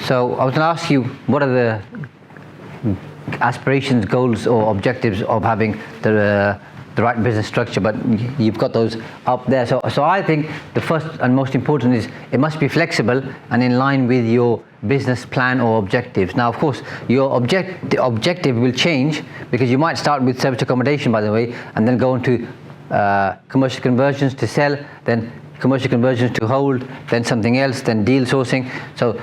So I was going to ask you, what are the aspirations, goals, or objectives of having the right business structure? But you've got those up there. So I think the first and most important is it must be flexible and in line with your business plan or objectives. Now, of course, your objective will change, because you might start with service accommodation, by the way, and then go into commercial conversions to sell, then commercial conversions to hold, then something else, then deal sourcing. So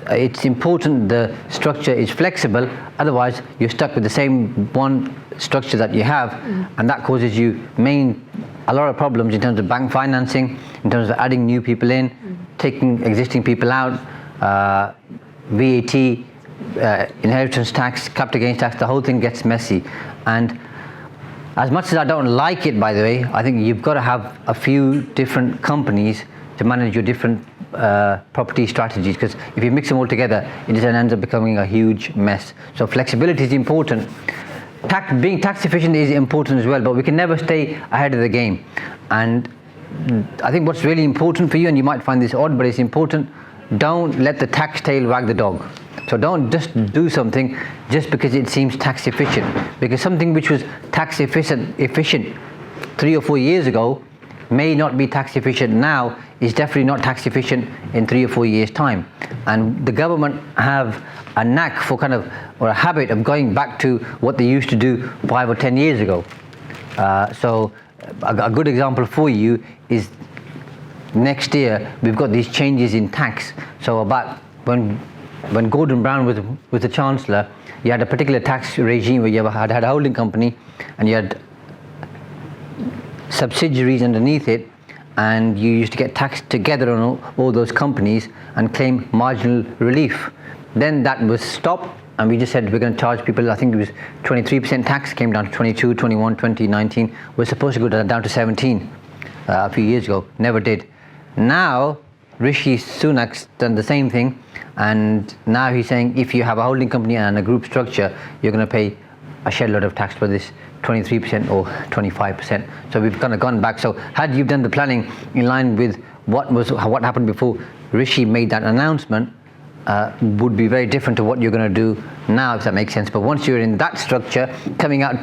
it's important the structure is flexible, otherwise you're stuck with the same one structure that you have, and that causes you a lot of problems in terms of bank financing, in terms of adding new people in, taking existing people out, VAT, inheritance tax, capital gains tax, the whole thing gets messy. And as much as I don't like it, by the way, I think you've got to have a few different companies to manage your different property strategies, because if you mix them all together, it just ends up becoming a huge mess. So flexibility is important. Being tax efficient is important as well, but we can never stay ahead of the game. And I think what's really important for you, and you might find this odd, but it's important, don't let the tax tail wag the dog. So don't just do something just because it seems tax efficient, because something which was tax efficient 3 or 4 years ago may not be tax efficient now, is definitely not tax efficient in 3 or 4 years' time. And the government have a knack for or a habit of going back to what they used to do 5 or 10 years ago. So a good example for you is next year we've got these changes in tax. So about when Gordon Brown was the Chancellor, you had a particular tax regime where you had a holding company and you had subsidiaries underneath it, and you used to get taxed together on all those companies and claim marginal relief. Then that was stopped, and we just said we're going to charge people, I think it was 23% tax, came down to 22, 21, 2019. We're supposed to go down to 17 a few years ago, never did. Now, Rishi Sunak's done the same thing, and now he's saying if you have a holding company and a group structure, you're going to pay a shed load of tax for this 23% or 25%. So we've kind of gone back. So had you done the planning in line with what happened before Rishi made that announcement, would be very different to what you're going to do now, if that makes sense. But once you're in that structure, coming out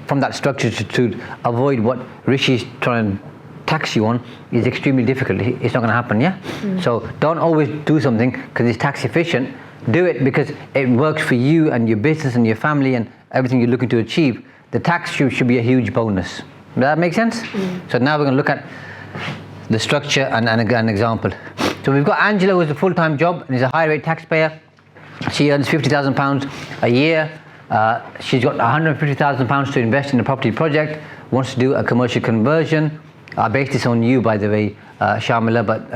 from that structure to avoid what Rishi's trying to tax you on is extremely difficult. It's not going to happen, yeah? So don't always do something because it's tax efficient. Do it because it works for you and your business and your family and everything you're looking to achieve. The tax should be a huge bonus. Does that make sense? So now we're going to look at the structure and an example. So we've got Angela, who has a full-time job and is a high rate taxpayer. She earns £50,000 a year. She's got £150,000 to invest in a property project, wants to do a commercial conversion. I based this on you, by the way, Shamila, but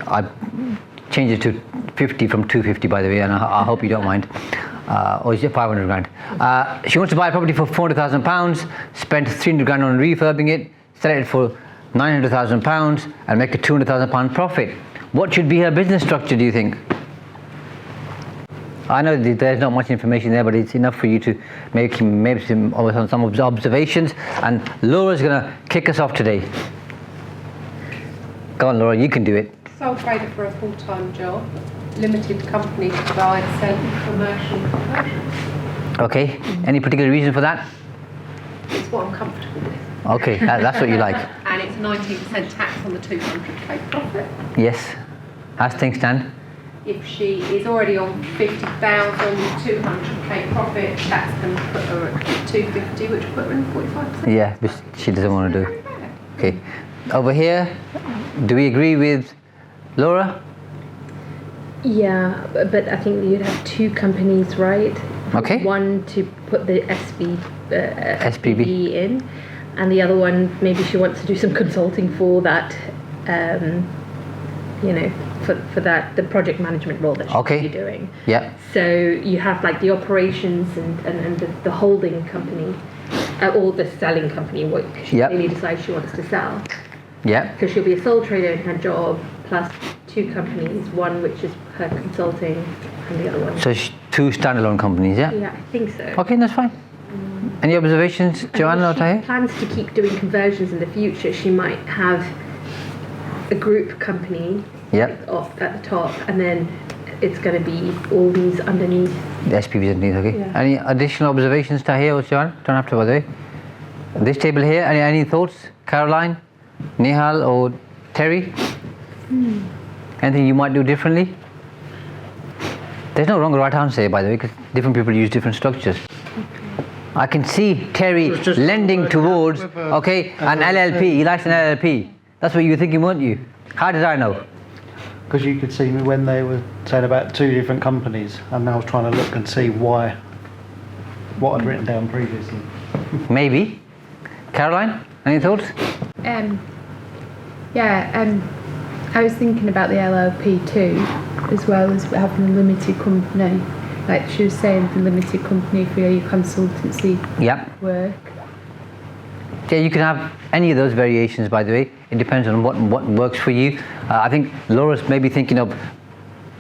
I changed it to 50 from 250, by the way, and I hope you don't mind. Or is it 500 grand? She wants to buy a property for £400,000, spend 300 grand on refurbing it, sell it for £900,000 and make a £200,000 profit. What should be her business structure, do you think? I know there's not much information there, but it's enough for you to make maybe some observations. And Laura's going to kick us off today. Go on, Laura, you can do it. Sole trader for a full-time job, limited company to provide commercial conversions. Okay, any particular reason for that? It's what I'm comfortable with. Okay, that's what you like. And it's 19% tax on the 200k profit. Yes, as things stand. If she is already on 50,000, 200k profit, that's going to put her at 250, which will put her in 45%. Yeah, which she doesn't want to do. Okay, over here, do we agree with Laura? Yeah, but I think you'd have two companies, right? Okay. One to put the SPV in, and the other one, maybe she wants to do some consulting for that, for that, the project management role that she's going to be doing. Yeah. So you have like the operations and the holding company, or the selling company, what she really decides she wants to sell. Yeah. So she'll be a sole trader in her job, plus two companies, one which is her consulting and the other one. So two standalone companies, yeah? Yeah, I think so. Okay, that's fine. Any observations, Joanna or Tahir? If she plans to keep doing conversions in the future, she might have a group company Yep. off at the top, and then it's going to be all these underneath. The SPVs underneath, okay. Yeah. Any additional observations to here, John? Don't have to, by the way. This table here, any thoughts? Caroline, Nihal or Terry? Anything you might do differently? There's no wrong or right answer here, by the way, because different people use different structures. I can see Terry It's just lending working out towards, with a- okay, an LLP. He likes an LLP. That's what you were thinking, weren't you? How did I know? Because you could see me when they were saying about two different companies, and I was trying to look and see what I'd written down previously. Maybe. Caroline, any thoughts? I was thinking about the LLP too, as well as having a limited company. Like she was saying, the limited company for your consultancy Yep. work. Yeah, you can have any of those variations, by the way. It depends on what works for you. I think Laura's maybe thinking of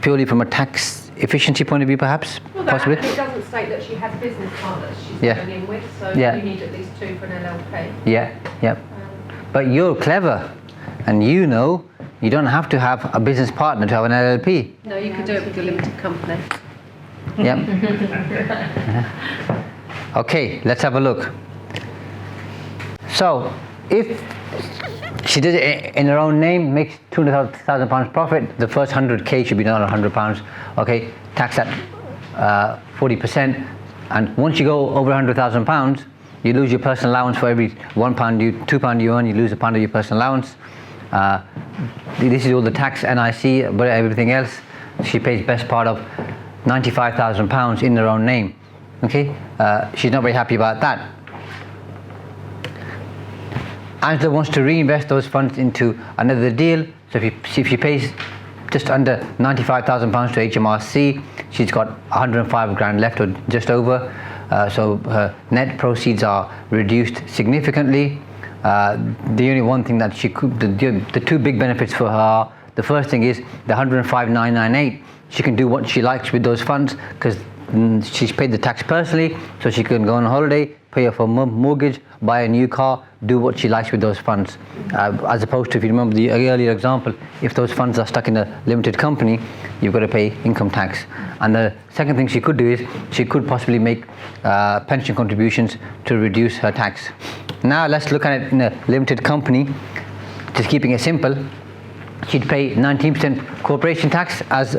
purely from a tax efficiency point of view, perhaps, Well, possibly. it doesn't state that she has business partners she's Yeah. going in with, so Yeah. you need at least 2 for an LLP. Yeah, yeah. But you're clever, and you know you don't have to have a business partner to have an LLP. No, you could do it with your limited company. Yep. Okay, let's have a look. So, if she did it in her own name, makes £200,000 profit, the first 100k should be done on £100, okay, tax at 40%, and once you go over £100,000, you lose your personal allowance for every £2 you earn, you lose £1 of your personal allowance. This is all the tax, NIC, but everything else, she pays best part of £95,000 in her own name. Okay, she's not very happy about that. Angela wants to reinvest those funds into another deal. So if she pays just under £95,000 to HMRC, she's got 105 grand left, or just over. So her net proceeds are reduced significantly. The only one thing that she could, the two big benefits for her are, the first thing is the 105,998. She can do what she likes with those funds because she's paid the tax personally, so she can go on holiday, pay off her mortgage, buy a new car, do what she likes with those funds. As opposed to, if you remember the earlier example, if those funds are stuck in a limited company, you've got to pay income tax. And the second thing she could do is she could possibly make pension contributions to reduce her tax. Now let's look at it in a limited company, just keeping it simple. She'd pay 19% corporation tax, as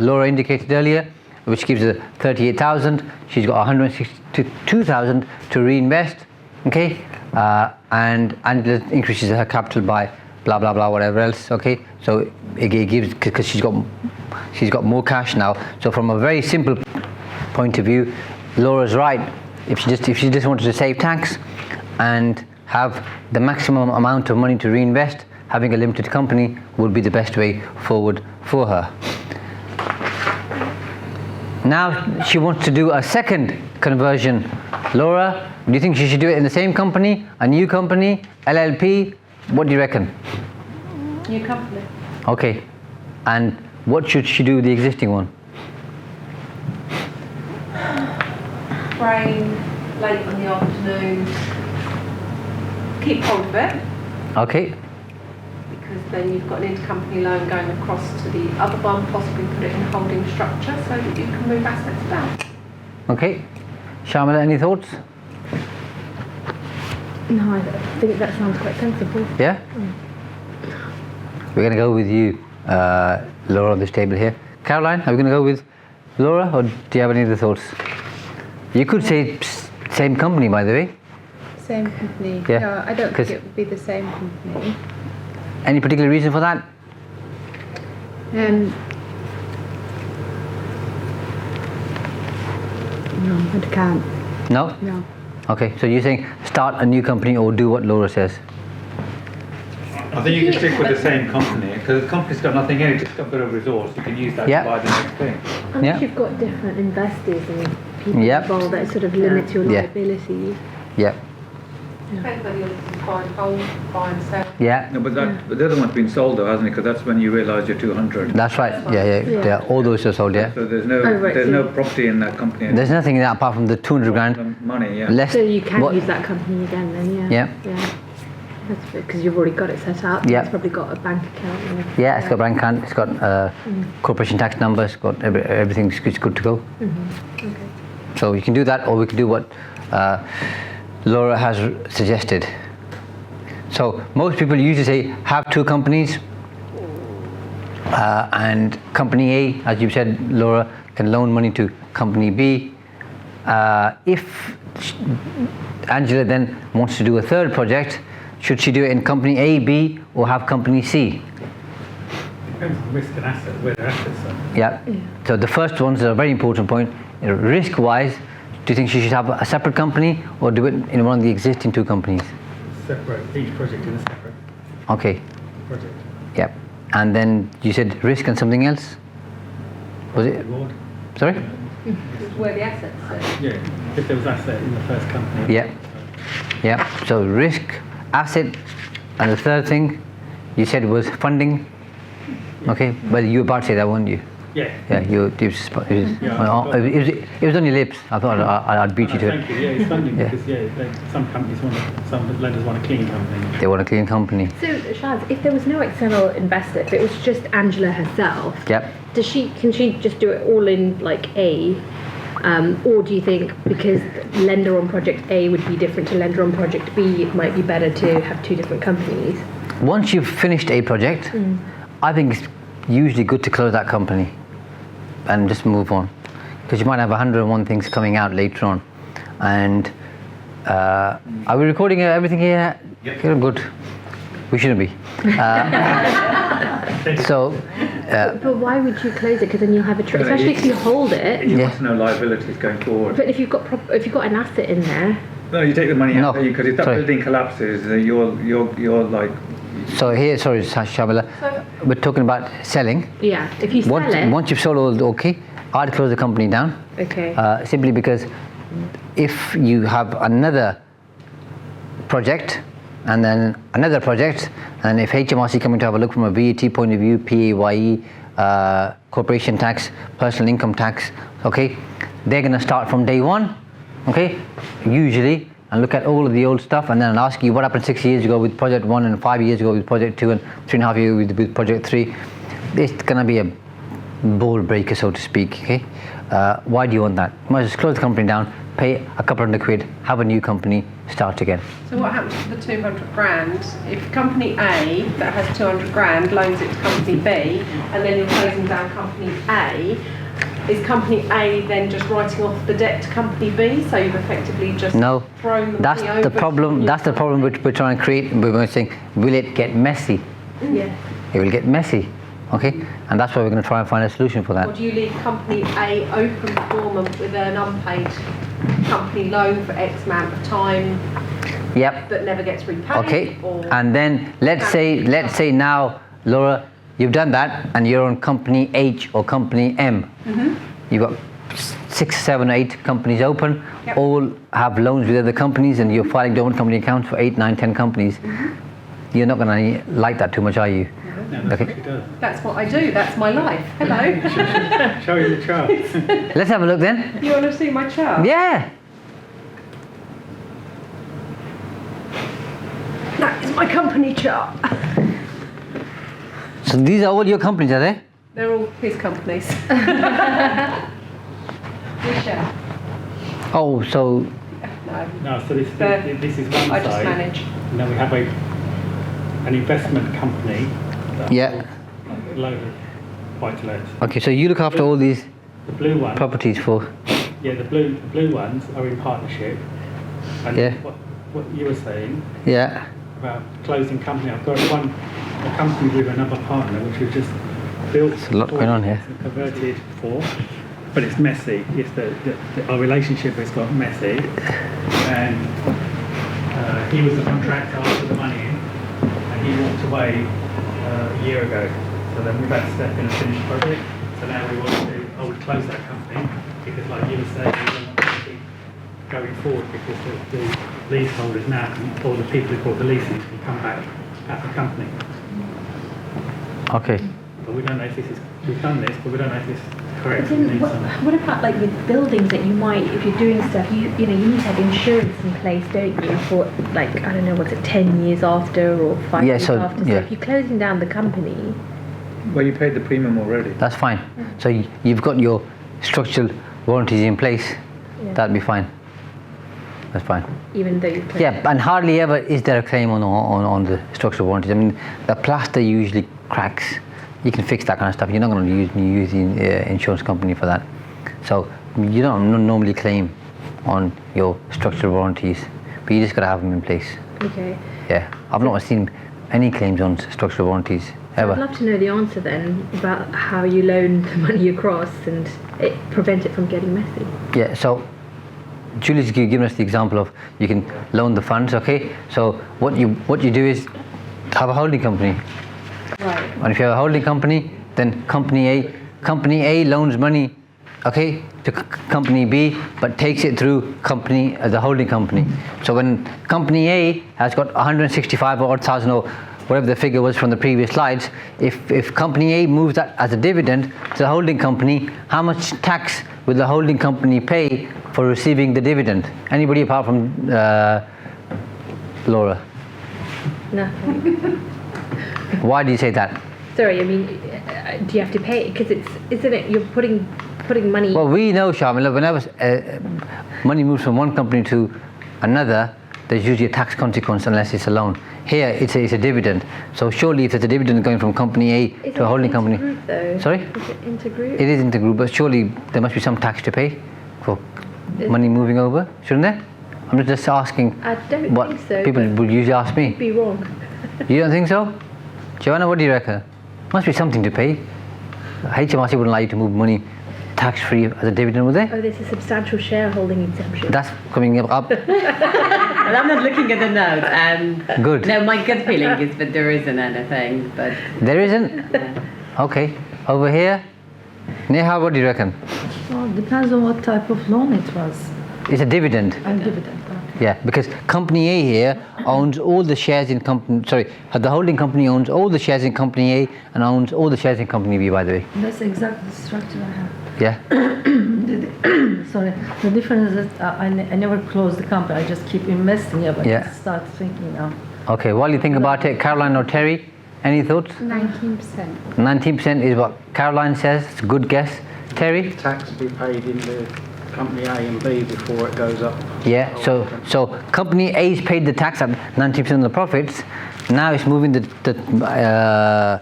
Laura indicated earlier, which gives her 38,000. She's got 162,000 to reinvest, okay, and it increases her capital by blah blah blah whatever else, okay. So it gives, because she's got more cash now. So from a very simple point of view, Laura's right. If she just wanted to save tax and have the maximum amount of money to reinvest, having a limited company would be the best way forward for her. Now she wants to do a second conversion. Laura, do you think she should do it in the same company, a new company, LLP? What do you reckon? New company. Okay. And what should she do with the existing one? Brain, late in the afternoon. Keep hold of it, Okay. because then you've got an intercompany loan going across to the other one, possibly put it in a holding structure so that you can move assets about. Okay. Shamila, any thoughts? No, I think that sounds quite sensible. Yeah? We're going to go with you, Laura, on this table here. Caroline, are we going to go with Laura, or do you have any other thoughts? You could say same company, by the way. Same company. Yeah, No, I don't 'cause- think it would be the same company. Any particular reason for that? No, I can't. No? No. Okay, so you're saying start a new company or do what Laura says? I think you can stick with the same company, because the company's got nothing in it, it's got a bit of resource, you can use that Yeah. to buy the next thing. Unless Yeah. you've got different investors and people Yep. involved, that sort of limits your Yeah. liability. Yeah. Depends whether you're looking to buy and hold, buy and sell. Yeah. No, but the other one's been sold though, hasn't it? Because that's when you realise you're 200. That's right. Yeah. All those are sold, yeah. So there's no, Oh, right, there's so- no property in that company. There's nothing in that apart from the 200 grand. Money, yeah. Less So you can what- use that company again then, yeah. Yeah. Yeah. That's because you've already got it set up. Yeah. It's probably got a bank account. And everything. Yeah, it's got bank account, it's got corporation tax number, it's got everything's good to go. Okay. So you can do that, or we can do what Laura has suggested. So most people usually say have two companies, and company A, as you said, Laura, can loan money to company B. If Angela then wants to do a third project, should she do it in company A, B, or have company C? Depends on risk and assets, where their assets are. Yeah. So the first one's a very important point. Risk-wise, do you think she should have a separate company or do it in one of the existing two companies? Separate, each project in a separate Okay. project. Yep. And then you said risk and something else? Was it? Reward. Sorry? Where the assets are. Yeah, if there was asset in the first company. Yeah. Yeah. So risk, asset, and the third thing you said was funding. Okay. Well, you were about to say that, weren't you? Yeah. Yeah. It was on your lips. I thought I'd beat you to Thank it. you. Yeah, it's funding Yeah. because some companies some lenders want a clean company. They want a clean company. So, Shaz, if there was no external investor, if it was just Angela herself, Yep. can she just do it all in like A? Or do you think because lender on project A would be different to lender on project B, it might be better to have two different companies? Once you've finished a project, I think it's usually good to close that company and just move on, because you might have 101 things coming out later on. And are we recording everything here? Yep. Okay, good. We shouldn't be. So, But why would you close it? Because then you'll have a especially if you hold it. You Yeah. want to know liabilities going forward. But if you've got an asset in there, No, you take the money No, out because if that sorry. building collapses, you're like. so here, sorry, Shabala, we're talking about selling. yeah. If you sell it, Once you've sold all, okay, I'd close the company down. okay. Simply because if you have another project and then another project, and if HMRC coming to have a look from a VAT point of view, PAYE, corporation tax, personal income tax, okay, they're going to start from day one, okay, usually, and look at all of the old stuff and then ask you what happened 6 years ago with project 1 and 5 years ago with project 2 and 3.5 years with project 3. It's going to be a ball breaker, so to speak, okay. Why do you want that? You might just close the company down, pay a couple £100, have a new company, start again. So what happens to the 200 grand? If company A that has 200 grand loans it to company B, and then you're closing down company A, is company A then just writing off the debt to company B? So you've effectively just No, thrown the that's money the over problem. to That's the problem which we're trying to create. We're saying, will it get messy? yeah. It will get messy, okay? And that's why we're going to try and find a solution for Or that. do you leave company A open for them with an unpaid company loan for X amount of time Yep. that never gets repaid? Okay. Or And then let's say now, Laura, you've done that, and you're on company H or company M. You've got 6, 7, 8 companies open, Yep. all have loans with other companies, and you're filing dormant company accounts for 8, 9, 10 companies. You're not going to like that too much, are you? No, that's Okay. what it does. that's what I do. That's my life. Hello. Show you the chart. Let's have a look then. You want to see my chart? Yeah. That is my company chart. So these are all your companies, are they? They're all his companies. We share. Oh, so No. No, so this is one I just side, manage. and then we have an investment company. That Yeah. holds a load of buy-to-lets. okay. So you look after all these The blue one, properties for. yeah, the blue ones are in partnership. And Yeah. what you were saying Yeah. about closing company, I've got a company with another partner which we've just built. There's a lot going on here. and Converted for, but it's messy. It's our relationship has got messy, and he was the contractor after the money in, and he walked away a year ago. So then we've had to step in and finish the project. So now we want to, I would close that company because, like you were saying, we want to keep going forward because the leaseholders now, or the people who bought the leases, can come back at the company. Okay. But we don't know if we've done this, but we don't know if this is correct. But then what about like with buildings that you might, if you're doing stuff, you know, you need to have insurance in place, don't you, for like, I don't know, what's it, 10 years after or 5 years after. So if you're closing down the company. Well, you paid the premium already. That's fine. So you've got your structural warranties in place. That'd be fine. That's fine. Even though you and hardly ever is there a claim on the structural warranties. I mean, the plaster usually cracks. You can fix that kind of stuff. You're not going to use the insurance company for that. So you don't normally claim on your structural warranties, but you just got to have them in place. Okay. Yeah, I've not seen any claims on structural warranties ever. I'd love to know the answer then about how you loan the money across and prevent it from getting messy. Yeah, so Julie's given us the example of you can loan the funds, okay? So what you do is have a holding company. Right. And if you have a holding company, then company A loans money, okay, to company B, but takes it through company the holding company. So when company A has got 165 or odd thousand or whatever the figure was from the previous slides, if company A moves that as a dividend to the holding company, how much tax will the holding company pay for receiving the dividend? Anybody apart from Laura? Nothing. Why do you say that? Sorry, I mean, do you have to pay? Because isn't it, you're putting money. Well, we know, Sharmila, whenever money moves from one company to another, there's usually a tax consequence unless it's a loan. Here, it's a dividend. So surely if there's a dividend going from company A to a holding company. Intergroup though? Sorry? Is it intergroup? It is intergroup, but surely there must be some tax to pay for money moving over, shouldn't there? I'm just asking I don't what think so. people would usually ask me. Be wrong. You don't think so? Joanna, what do you reckon? Must be something to pay. HMRC wouldn't allow you to move money tax-free as a dividend, would they? Oh, there's a substantial shareholding exemption. That's coming up. Well, I'm not looking at the notes. Good. No, my gut feeling is that there isn't anything, but There isn't? Okay. Over here? Neha, what do you reckon? Well, depends on what type of loan it was It's a dividend. and dividend. Yeah, because company A here owns all the shares in company, the holding company owns all the shares in company A and owns all the shares in company B, by the way. That's exactly the structure I have. Yeah? Sorry, the difference is that I never close the company, I just keep investing, but Yeah. I start thinking now. Okay, while you think about it, Caroline or Terry, any thoughts? 19%. 19% is what Caroline says. It's a good guess. Terry? Tax to be paid into company A and B before it goes up. Yeah, so company A's paid the tax at 90% of the profits. Now it's moving the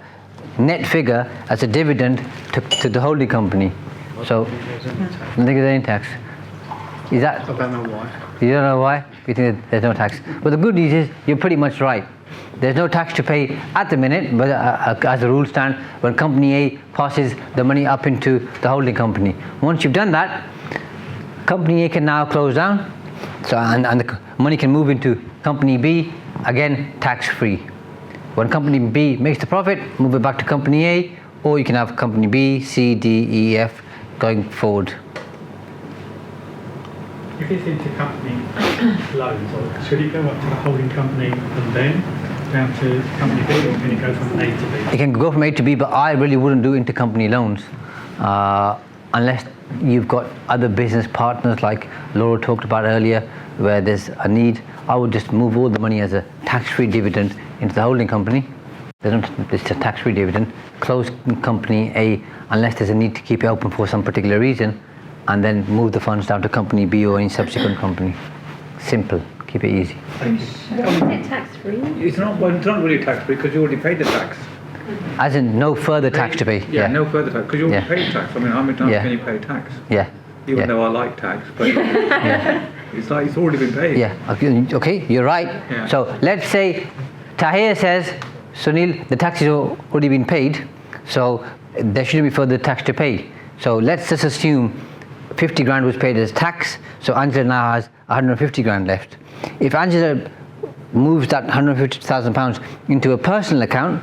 net figure as a dividend to the holding company. So, I don't think there's any tax. Is that? I don't know why. You don't know why? You think there's no tax. But the good news is you're pretty much right. There's no tax to pay at the minute, but as the rules stand, when company A passes the money up into the holding company. Once you've done that, company A can now close down, so and the money can move into company B, again tax-free. When company B makes the profit, move it back to company A, or you can have company B, C, D, E, F going forward. If it's intercompany loans, or should it go up to the holding company and then down to company B, or can it go from A to B? It can go from A to B, but I really wouldn't do intercompany loans unless you've got other business partners like Laura talked about earlier, where there's a need. I would just move all the money as a tax-free dividend into the holding company. It's a tax-free dividend. Close company A unless there's a need to keep it open for some particular reason, and then move the funds down to company B or any subsequent company. Simple. Keep it easy. Is it tax-free? It's not really tax-free because you already paid the tax. As in no further tax to pay. Yeah, no further tax because you already Yeah. paid tax. I mean, how many times Yeah. can you pay tax? Yeah. Even Yeah. though I like tax, but Yeah. it's like it's already been paid. Yeah, okay, you're right. Yeah. So let's say Tahir says, Sunil, the tax has already been paid, so there shouldn't be further tax to pay. So let's just assume 50 grand was paid as tax, so Angela now has 150 grand left. If Angela moves that £150,000 into a personal account,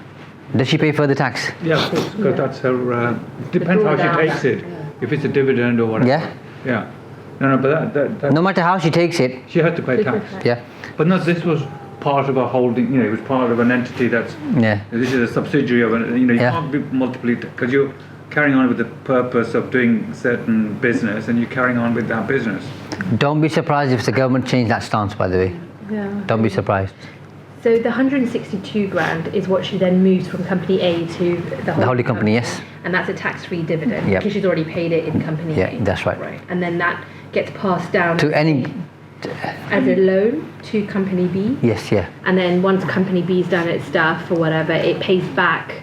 does she pay further tax? Yeah, of course, because that's her. Depends how she takes it. If it's a dividend or whatever. Yeah? Yeah. No, but that No matter how she takes it, she has to pay tax. yeah. But no, this was part of a holding, it was part of an entity that's, Yeah. this is a subsidiary of an, you Yeah. can't be multiply, because you're carrying on with the purpose of doing certain business and you're carrying on with that business. Don't be surprised if the government changed that stance, by the way. Yeah. Don't be surprised. So the 162 grand is what she then moves from company A to the holding company, yes. And that's a tax-free dividend Yep. because she's already paid it in company Yeah, A. that's right. Right. And then that gets passed down To any, as a loan to company B. yes, yeah. And then once company B's done its stuff or whatever, it pays back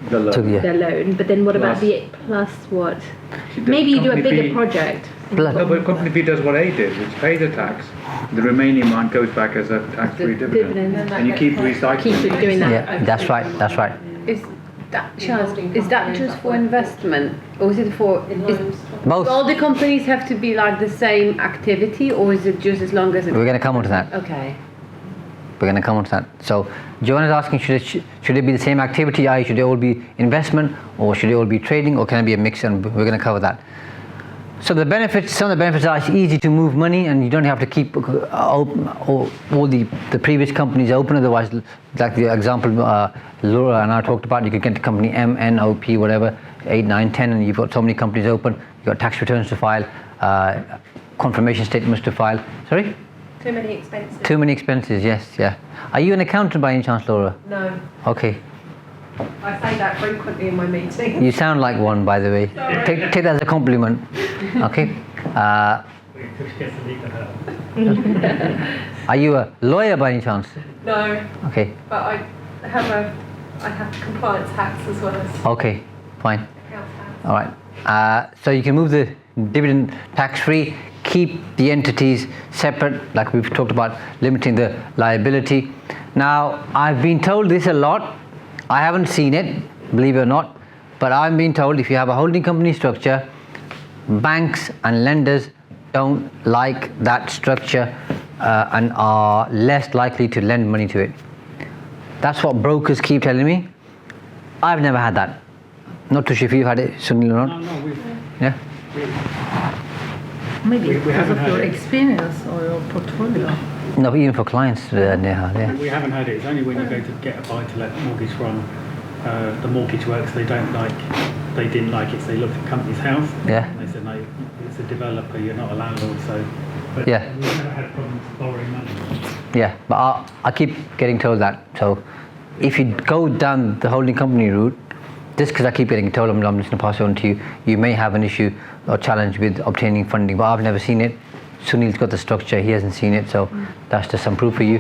The loan. To, yeah. the loan. But then what about Plus- the plus what? The Maybe you do a company bigger B- project. Plus- No, but company B does what A did, which pays the tax. The remaining amount goes back as a tax-free dividend. And you keep recycling. Keep doing that. Yeah, that's right, that's right. Is that, Shaz, is that just for investment, or is it for? Is, Both. all the companies have to be like the same activity, or is it just as long as it? We're going to come on to that. Okay. We're going to come on to that. So, Joanna's asking, should it be the same activity? I should it all be investment, or should it all be trading, or can it be a mix? And we're going to cover that. So the benefits, some of the benefits are it's easy to move money, and you don't have to keep open, all the previous companies open. Otherwise, like the example Laura and I talked about, you could get to company M, N, O, P, whatever, 8, 9, 10, and you've got so many companies open. You've got tax returns to file, confirmation statements to file. Sorry? Too many expenses. Too many expenses, yes, yeah. Are you an accountant by any chance, Laura? No, Okay. I say that frequently in my meetings. You sound like one, by the way. Take that as a compliment. Okay. Are you a lawyer by any chance? No, Okay. but I have compliance tax as well as Okay. Fine. account tax. All right. So you can move the dividend tax-free, keep the entities separate, like we've talked about, limiting the liability. Now, I've been told this a lot. I haven't seen it, believe it or not, but I've been told if you have a holding company structure, banks and lenders don't like that structure and are less likely to lend money to it. That's what brokers keep telling me. I've never had that. Not too sure if you've had it, Sunil, or not. No, we've, Yeah? Maybe We because haven't of had your it. experience or your portfolio. No, even for clients, Neha, yeah. we haven't had it. It's only when you go to get a buy-to-let mortgage from the mortgage works, they didn't like it, so they looked at the company's house. Yeah. And they said, no, it's a developer, you're not a landlord, so. But Yeah. we've never had problems borrowing money. Yeah, but I keep getting told that. So if you go down the holding company route, just because I keep getting told, I'm just going to pass it on to you, you may have an issue or challenge with obtaining funding, but I've never seen it. Sunil's got the structure, he hasn't seen it, so that's just some proof for you.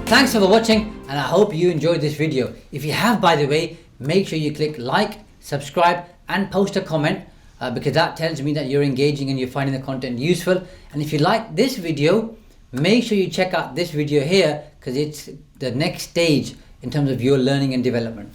Thanks for watching, and I hope you enjoyed this video. If you have, by the way, make sure you click like, subscribe and post a comment because that tells me that you're engaging and you're finding the content useful. And if you like this video, make sure you check out this video here because it's the next stage in terms of your learning and development.